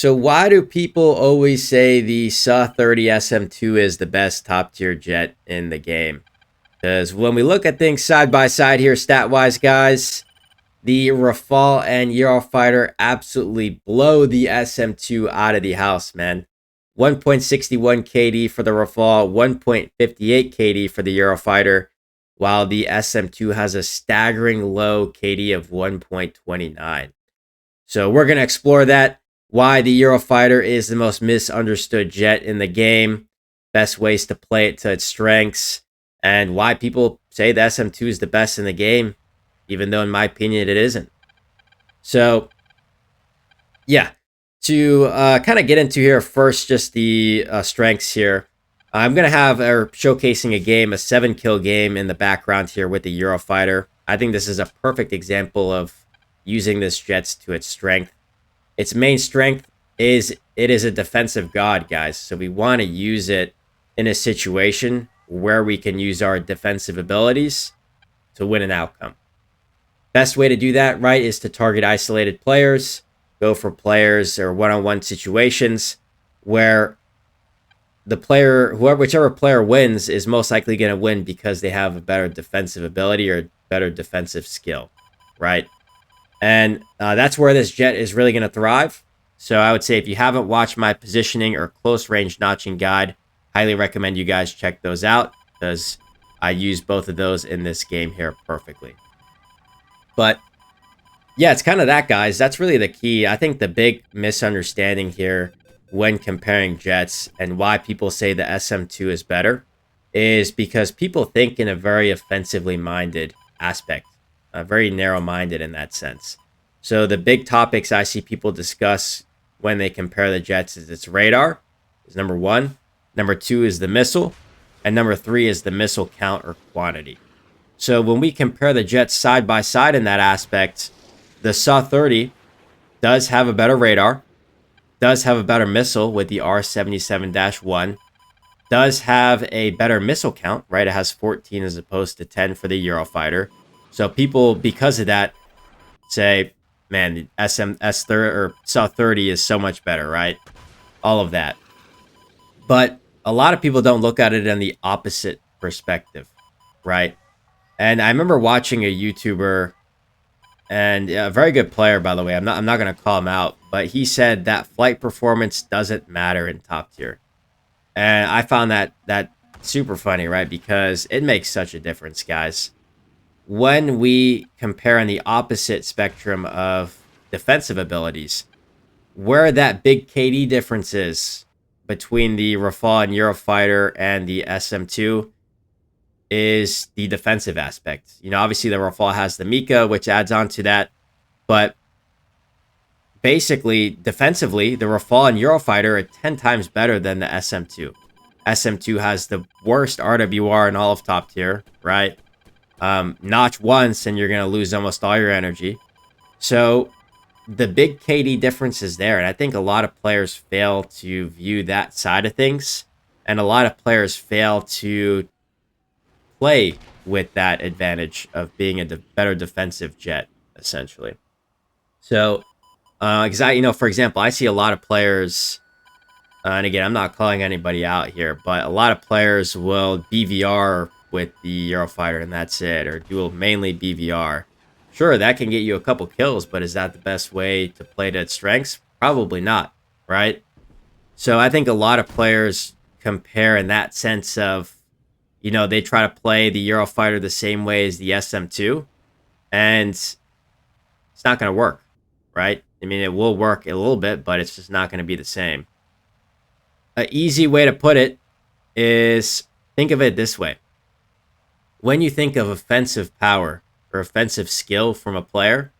So why do people always say the SA-30 SM2 is the best top tier jet in the game? Because when we look at things side by side here, stat wise, guys, the Rafale and Eurofighter absolutely blow the SM2 out of the house, man. 1.61 KD for the Rafale, 1.58 KD for the Eurofighter, while the SM2 has a staggering low KD of 1.29. So we're going to explore that, why the Eurofighter is the most misunderstood jet in the game, best ways to play it to its strengths, and why people say the SM2 is the best in the game, even though in my opinion it isn't. So yeah, to kind of get into here first, just the strengths here. I'm going to have showcasing a game, a 7-kill game in the background here with the Eurofighter. I think this is a perfect example of using this jet to its strength. Its main strength is it is a defensive god, guys. So we want to use it in a situation where we can use our defensive abilities to win an outcome. Best way to do that, right, is to target isolated players, go for players or one-on-one situations where the player, whichever player wins, is most likely going to win because they have a better defensive ability or better defensive skill, right? And that's where this jet is really going to thrive. So I would say if you haven't watched my positioning or close range notching guide, highly recommend you guys check those out because I use both of those in this game here perfectly. But yeah, it's kind of that, guys. That's really the key. I think the big misunderstanding here when comparing jets and why people say the SM2 is better is because people think in a very offensively minded aspect, very narrow minded in that sense. So the big topics I see people discuss when they compare the jets is its radar, is number one. Number two is the missile. And number three is the missile count or quantity. So when we compare the jets side by side in that aspect, the SA-30 does have a better radar, does have a better missile with the R77-1, does have a better missile count, right? It has 14 as opposed to 10 for the Eurofighter. So people, because of that, say, man, the SM-30 or SA-30 is so much better, right? All of that. But a lot of people don't look at it in the opposite perspective, right? And I remember watching a YouTuber, and a very good player, by the way. I'm not going to call him out, but he said that flight performance doesn't matter in top tier. And I found that super funny, right? Because it makes such a difference, guys. When we compare on the opposite spectrum of defensive abilities, where that big KD difference is between the Rafale and Eurofighter and the SM2 is the defensive aspect. You know, obviously the Rafale has the Mika, which adds on to that. But basically, defensively, the Rafale and Eurofighter are 10 times better than the SM2. SM2 has the worst RWR in all of top tier, right? Notch once and you're going to lose almost all your energy. So the big KD difference is there. And I think a lot of players fail to view that side of things. And a lot of players fail to play with that advantage of being a better defensive jet, essentially. So, because for example, I see a lot of players, and again, I'm not calling anybody out here, but a lot of players will BVR with the Eurofighter and that's it, or do mainly BVR. Sure, that can get you a couple kills, but is that the best way to play to its strengths? Probably not, right? So I think a lot of players compare in that sense of, they try to play the Eurofighter the same way as the SM2, and it's not going to work, right? I mean, it will work a little bit, but it's just not going to be the same. An easy way to put it is think of it this way. When you think of offensive power or offensive skill from a player,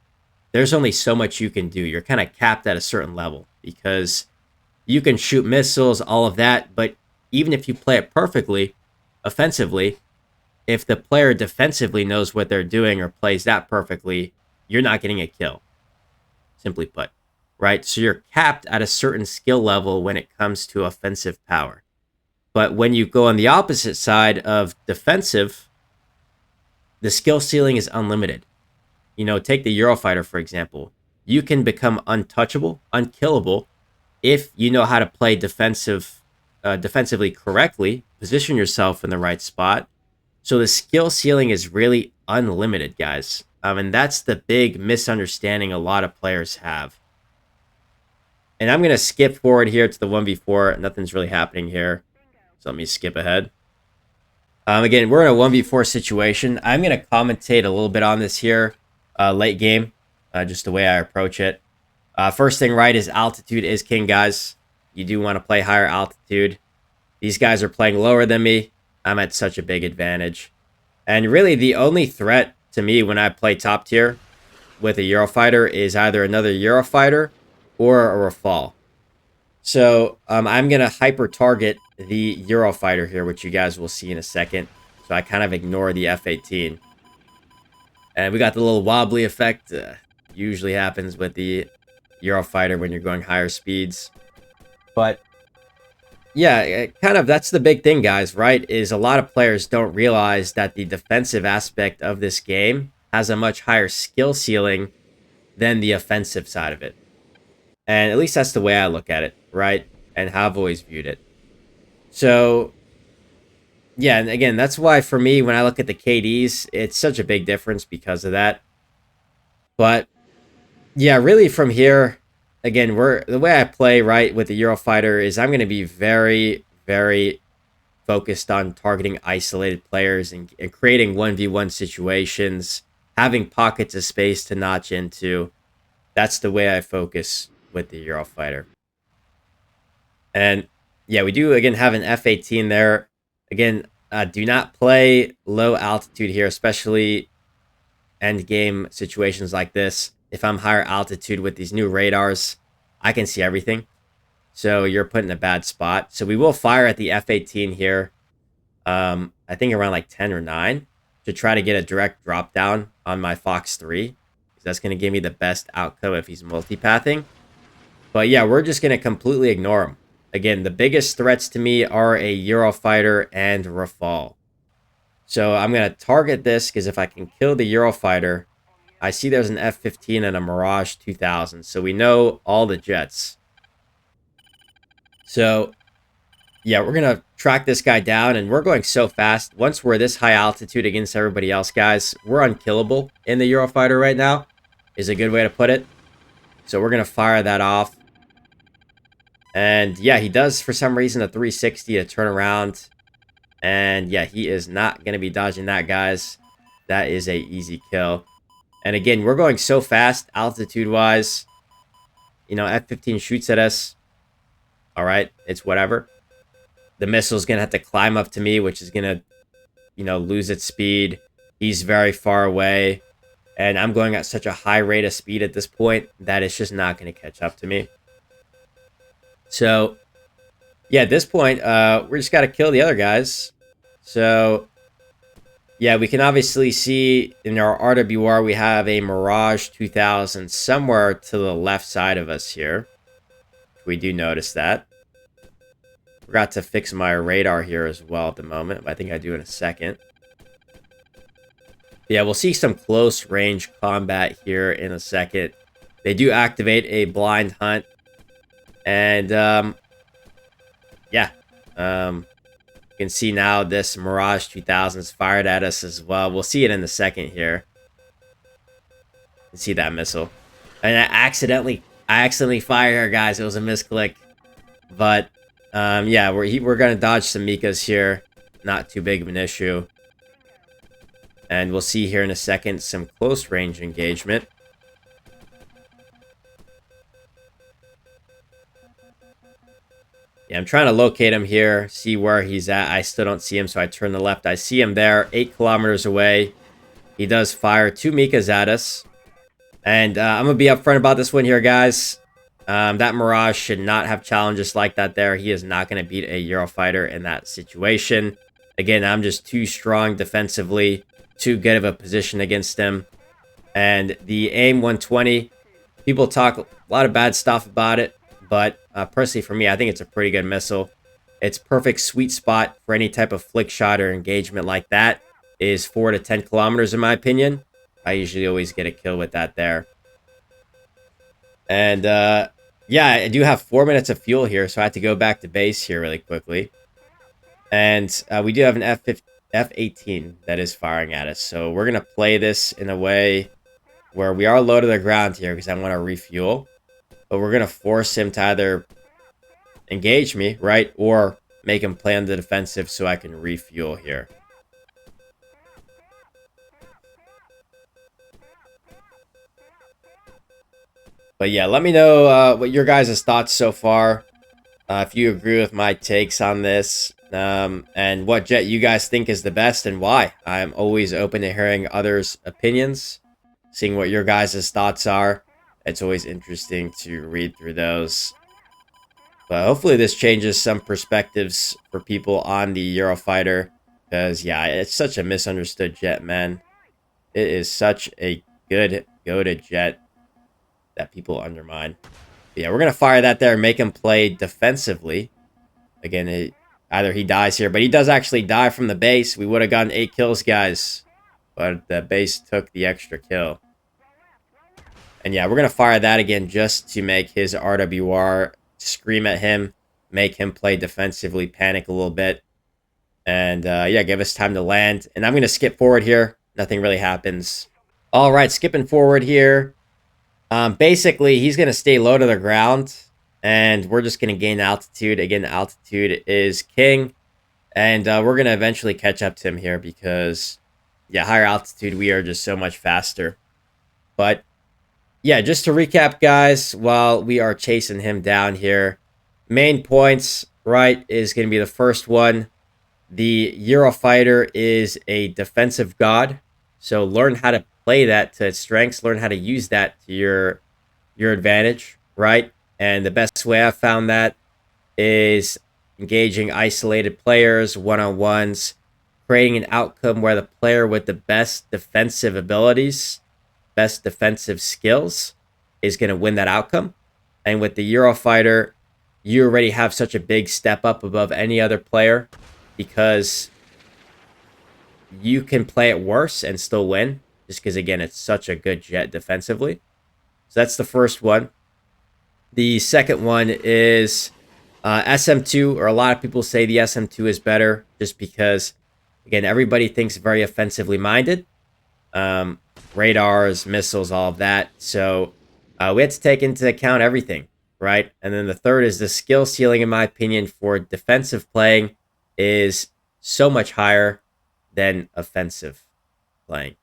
there's only so much you can do. You're kind of capped at a certain level because you can shoot missiles, all of that, but even if you play it perfectly, offensively, if the player defensively knows what they're doing or plays that perfectly, you're not getting a kill. Simply put, right? So you're capped at a certain skill level when it comes to offensive power. But when you go on the opposite side of defensive, the skill ceiling is unlimited. Take the Eurofighter, for example. You can become untouchable, unkillable if you know how to play defensively correctly, position yourself in the right spot. So the skill ceiling is really unlimited, guys. And that's the big misunderstanding a lot of players have. And I'm going to skip forward here to the 1v4. Nothing's really happening here. So let me skip ahead. Again, we're in a 1v4 situation. I'm going to commentate a little bit on this here late game, just the way I approach it. First thing right is altitude is king, guys. You do want to play higher altitude. These guys are playing lower than me. I'm at such a big advantage. And really, the only threat to me when I play top tier with a Eurofighter is either another Eurofighter or a Rafale. So I'm going to hyper target the Eurofighter here, which you guys will see in a second. So I kind of ignore the F-18. And we got the little wobbly effect. Usually happens with the Eurofighter when you're going higher speeds. But yeah, kind of that's the big thing, guys, right? Is a lot of players don't realize that the defensive aspect of this game has a much higher skill ceiling than the offensive side of it. And at least that's the way I look at it, right? And how I've always viewed it. So, yeah, and again, that's why for me, when I look at the KDs, it's such a big difference because of that. But, yeah, really from here, again, the way I play, right, with the Eurofighter is I'm going to be very, very focused on targeting isolated players and creating 1v1 situations, having pockets of space to notch into. That's the way I focus with the Eurofighter. And yeah, we do again have an F-18 there. Again, do not play low altitude here, especially end game situations like this. If I'm higher altitude with these new radars, I can see everything. So you're put in a bad spot. So we will fire at the F-18 here. I think around like 10 or 9 to try to get a direct drop down on my Fox 3. That's going to give me the best outcome if he's multipathing. But yeah, we're just going to completely ignore him. Again, the biggest threats to me are a Eurofighter and Rafale. So I'm going to target this because if I can kill the Eurofighter, I see there's an F-15 and a Mirage 2000. So we know all the jets. So yeah, we're going to track this guy down, and we're going so fast. Once we're this high altitude against everybody else, guys, we're unkillable in the Eurofighter right now, is a good way to put it. So we're going to fire that off. And yeah, he does, for some reason, a 360 to turn around. And yeah, he is not going to be dodging that, guys. That is a easy kill. And again, we're going so fast, altitude-wise. You know, F-15 shoots at us. All right, it's whatever. The missile's going to have to climb up to me, which is going to, you know, lose its speed. He's very far away. And I'm going at such a high rate of speed at this point that it's just not going to catch up to me. So, yeah, at this point, we just got to kill the other guys. So, yeah, we can obviously see in our RWR we have a Mirage 2000 somewhere to the left side of us here. We do notice that. Forgot to fix my radar here as well at the moment. I think I do in a second. Yeah, we'll see some close range combat here in a second. They do activate a blind hunt. And, yeah. You can see now this Mirage 2000 is fired at us as well. We'll see it in a second here. You can see that missile. And I accidentally fired her, guys. It was a misclick. But, yeah, we're going to dodge some Mikas here. Not too big of an issue. And we'll see here in a second some close range engagement. Yeah, I'm trying to locate him here, see where he's at. I still don't see him, so I turn to the left. I see him there, 8 kilometers away. He does fire 2 Mikas at us. And I'm going to be upfront about this one here, guys. That Mirage should not have challenges like that there. He is not going to beat a Eurofighter in that situation. Again, I'm just too strong defensively, too good of a position against him. And the AIM 120, people talk a lot of bad stuff about it. But personally, for me, I think it's a pretty good missile. Its perfect sweet spot for any type of flick shot or engagement like that is 4 to 10 kilometers, in my opinion. I usually always get a kill with that there. And, yeah, Yeah, I do have 4 minutes of fuel here, so I have to go back to base here really quickly. And we do have an F-18 that is firing at us. So we're going to play this in a way where we are low to the ground here because I want to refuel. But we're going to force him to either engage me, right? Or make him play on the defensive so I can refuel here. But yeah, let me know what your guys' thoughts so far. If you agree with my takes on this, and what jet you guys think is the best and why. I'm always open to hearing others' opinions, seeing what your guys' thoughts are. It's always interesting to read through those. But hopefully this changes some perspectives for people on the Eurofighter. Because, yeah, it's such a misunderstood jet, man. It is such a good go-to jet that people undermine. But yeah, we're going to fire that there and make him play defensively. Again, either he dies here, but he does actually die from the base. We would have gotten 8 kills, guys. But the base took the extra kill. And yeah, we're going to fire that again just to make his RWR scream at him, make him play defensively, panic a little bit. And yeah, give us time to land. And I'm going to skip forward here. Nothing really happens. All right, skipping forward here. Basically, he's going to stay low to the ground. And we're just going to gain altitude. Again, altitude is king. And we're going to eventually catch up to him here because, yeah, higher altitude, we are just so much faster. But, yeah, just to recap, guys, while we are chasing him down here, main points, right, is going to be the first one. The Eurofighter is a defensive god. So learn how to play that to its strengths. Learn how to use that to your advantage, right? And the best way I've found that is engaging isolated players, one-on-ones, creating an outcome where the player with the best defensive abilities, best defensive skills is going to win that outcome. And with the Eurofighter, you already have such a big step up above any other player because you can play it worse and still win just because, again, it's such a good jet defensively. So that's the first one. The second one is SM2, or a lot of people say the SM2 is better just because, again, everybody thinks very offensively minded. Radars, missiles, all of that. So we have to take into account everything, right? And then the third is the skill ceiling, in my opinion, for defensive playing is so much higher than offensive playing.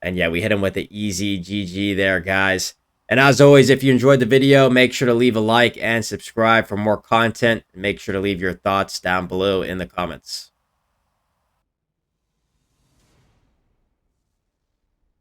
And yeah, we hit him with the easy GG there, guys. And as always, if you enjoyed the video, make sure to leave a like and subscribe for more content. Make sure to leave your thoughts down below in the comments.